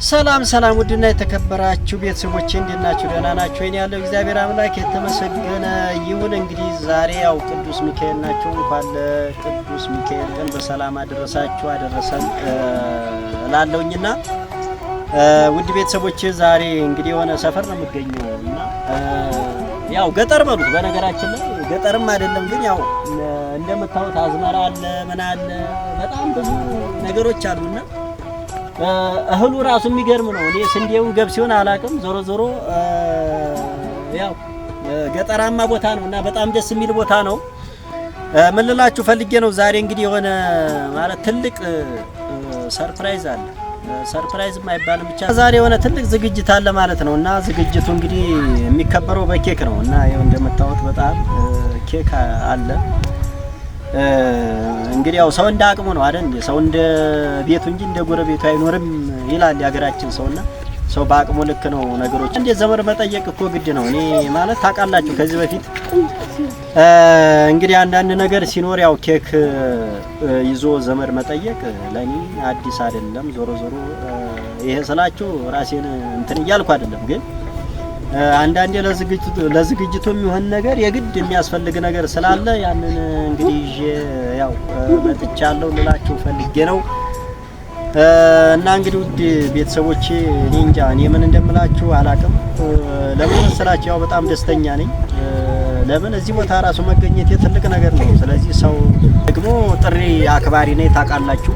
ሰላም ሰላም ውድና የተከበራችሁ ቤተሰቦቼ እንዴት ናችሁ? ደህና ናችሁ? እኔ ያለው እግዚአብሔር አምላክ የተመሰገነ ይሁን። እንግዲህ ዛሬ ያው ቅዱስ ሚካኤል ናቸው። እንኳን ለቅዱስ ሚካኤል ቀን በሰላም አደረሳችሁ አደረሰን እላለሁኝና ውድ ቤተሰቦቼ ዛሬ እንግዲህ የሆነ ሰፈር ነው የምገኘው እና ያው ገጠር በሉት። በነገራችን ላይ ገጠርም አይደለም ግን ያው እንደምታዩት አዝመራ አለ ምን አለ በጣም ብዙ ነገሮች አሉና እህሉ ራሱ የሚገርም ነው። እኔ ስንዴውን ገብሲውን አላቅም። ዞሮ ዞሮ ያው ገጠራማ ቦታ ነውና በጣም ደስ የሚል ቦታ ነው። ምን ልላችሁ ፈልጌ ነው ዛሬ እንግዲህ የሆነ ማለት ትልቅ ሰርፕራይዝ አለ። ሰርፕራይዝ አይባልም ብቻ ዛሬ የሆነ ትልቅ ዝግጅት አለ ማለት ነውና ዝግጅቱ እንግዲህ የሚከበረው በኬክ ነው እና ይሄው እንደምታዩት በጣም ኬክ አለ። እንግዲህ ያው ሰው እንደ አቅሙ ነው አይደል? ሰው እንደ ቤቱ እንጂ እንደ ጎረቤቱ አይኖርም ይላል ያገራችን ሰውና ሰው በአቅሙ ልክ ነው ነገሮች። እንደ ዘመድ መጠየቅ እኮ ግድ ነው። እኔ ማለት ታውቃላችሁ ከዚህ በፊት እንግዲህ አንዳንድ ነገር ሲኖር ያው ኬክ ይዞ ዘመድ መጠየቅ ለኔ አዲስ አይደለም። ዞሮ ዞሮ ይሄ ስላችሁ ራሴን እንትን እያልኩ አይደለም ግን አንዳንዴ ለዝግጅቱ የሚሆን ነገር የግድ የሚያስፈልግ ነገር ስላለ ያንን እንግዲህ ያው መጥቻለሁ ልላችሁ ፈልጌ ነው እና እንግዲህ ውድ ቤተሰቦቼ እኔ እንጃ እኔ ምን እንደምላችሁ አላቅም። ለምን ስላችሁ ያው በጣም ደስተኛ ነኝ። ለምን እዚህ ቦታ ራሱ መገኘት ትልቅ ነገር ነው። ስለዚህ ሰው ደግሞ ጥሪ አክባሪ ነኝ ታውቃላችሁ።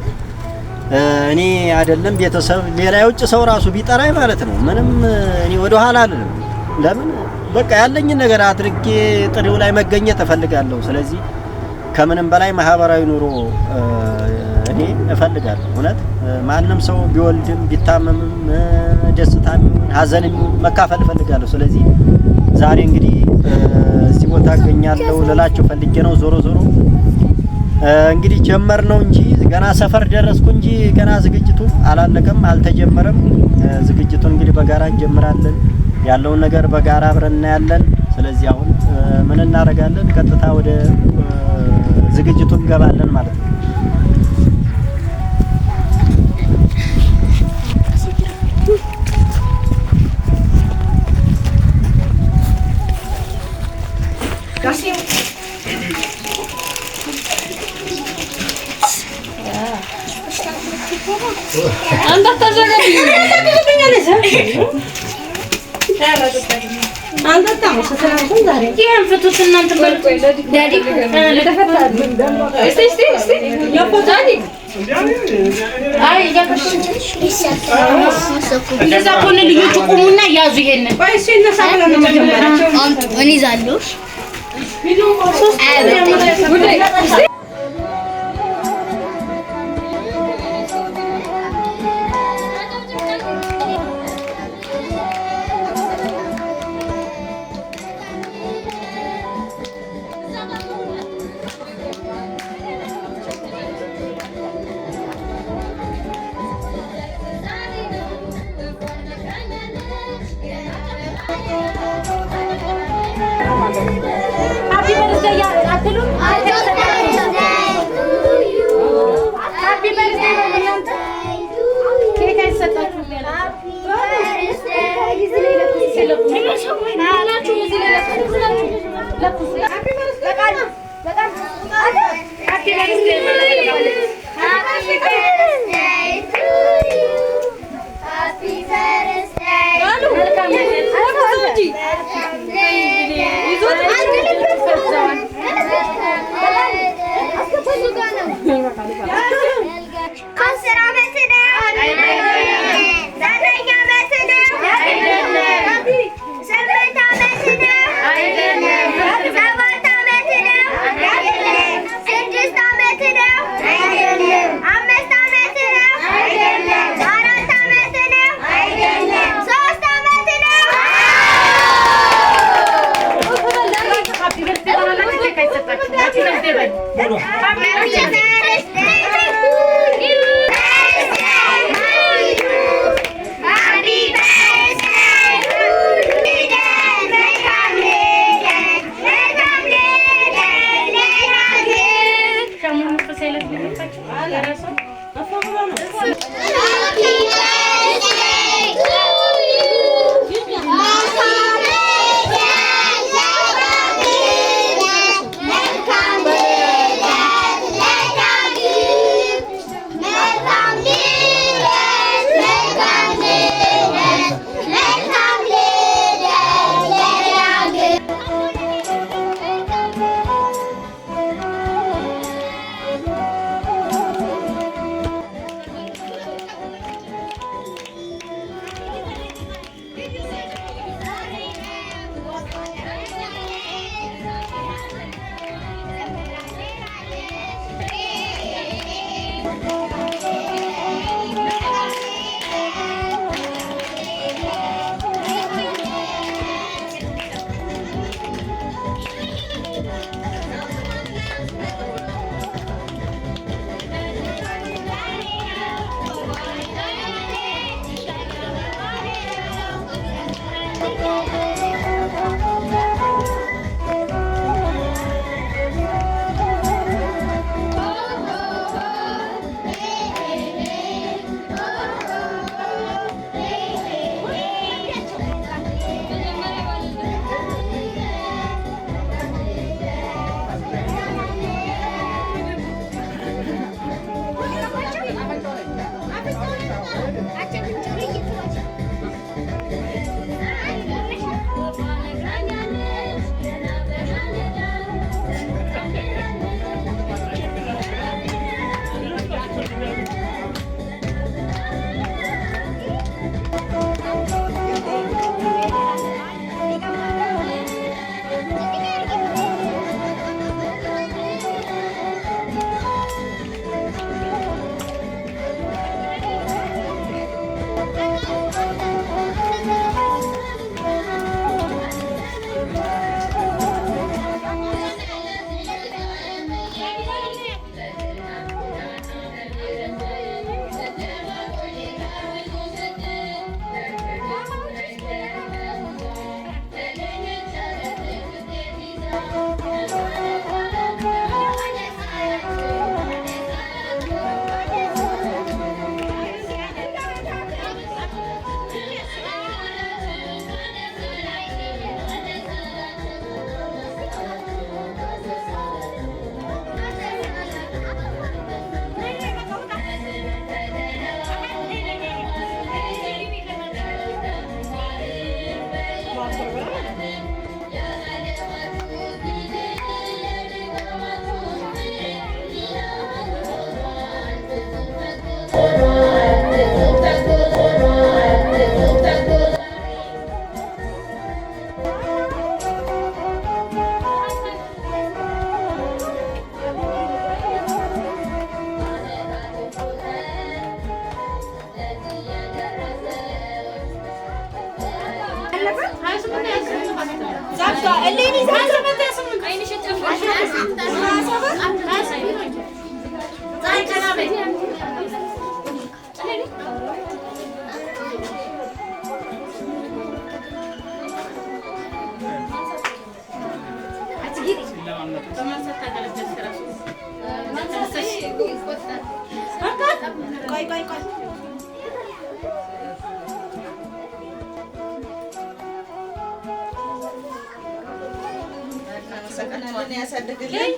እኔ አይደለም ቤተሰብ ሌላ የውጭ ሰው ራሱ ቢጠራኝ ማለት ነው ምንም እኔ ወደ ኋላ አልልም። ለምን በቃ ያለኝን ነገር አድርጌ ጥሪው ላይ መገኘት እፈልጋለሁ። ስለዚህ ከምንም በላይ ማህበራዊ ኑሮ እኔ እፈልጋለሁ። እውነት ማንም ሰው ቢወልድም ቢታመምም ደስታም ሀዘንም መካፈል እፈልጋለሁ። ስለዚህ ዛሬ እንግዲህ እዚህ ቦታ አገኛለሁ ልላችሁ ፈልጌ ነው። ዞሮ ዞሮ እንግዲህ ጀመር ነው እንጂ ገና ሰፈር ደረስኩ እንጂ ገና ዝግጅቱ አላለቀም አልተጀመረም። ዝግጅቱን እንግዲህ በጋራ እንጀምራለን። ያለውን ነገር በጋራ አብረን እናያለን። ስለዚህ አሁን ምን እናደርጋለን? ቀጥታ ወደ ዝግጅቱ እንገባለን ማለት ነው። Happy birthday. ሰቀናለን ያሳደገልን